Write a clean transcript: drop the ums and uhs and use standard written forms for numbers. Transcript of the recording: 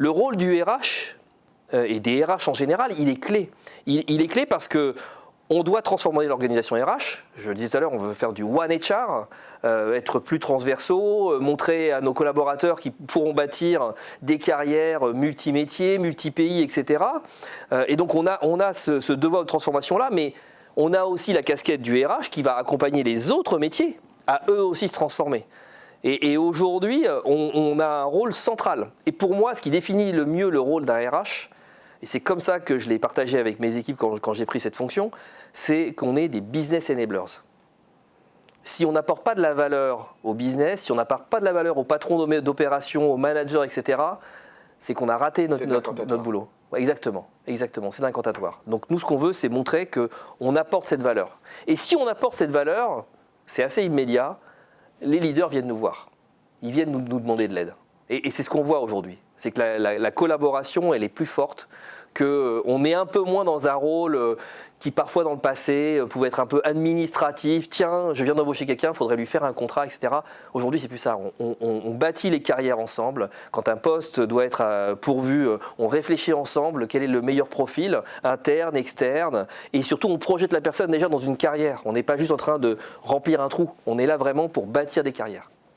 le rôle du RH et des RH en général, il est clé. Il est clé parce que on doit transformer l'organisation RH. Je le disais tout à l'heure, on veut faire du One HR, être plus transversaux, montrer à nos collaborateurs qu'ils pourront bâtir des carrières multimétiers, multi-pays, etc. Et donc on a ce devoir de transformation-là, mais on a aussi la casquette du RH qui va accompagner les autres métiers à eux aussi se transformer. Et aujourd'hui, on a un rôle central. Et pour moi, ce qui définit le mieux le rôle d'un RH, et c'est comme ça que je l'ai partagé avec mes équipes quand j'ai pris cette fonction, c'est qu'on est des business enablers. Si on n'apporte pas de la valeur au business, si on n'apporte pas de la valeur aux patrons d'opération, aux managers, etc., c'est qu'on a raté notre boulot. Exactement, c'est l'incantatoire. Donc nous, ce qu'on veut, c'est montrer qu'on apporte cette valeur. Et si on apporte cette valeur, c'est assez immédiat, les leaders viennent nous voir. Ils viennent nous demander de l'aide. Et c'est ce qu'on voit aujourd'hui. C'est que la collaboration, elle est plus forte, qu'on est un peu moins dans un rôle qui parfois dans le passé pouvait être un peu administratif. Tiens, je viens d'embaucher quelqu'un, il faudrait lui faire un contrat, etc. Aujourd'hui, c'est plus ça. On bâtit les carrières ensemble. Quand un poste doit être pourvu, on réfléchit ensemble quel est le meilleur profil, interne, externe. Et surtout, on projette la personne déjà dans une carrière. On n'est pas juste en train de remplir un trou. On est là vraiment pour bâtir des carrières.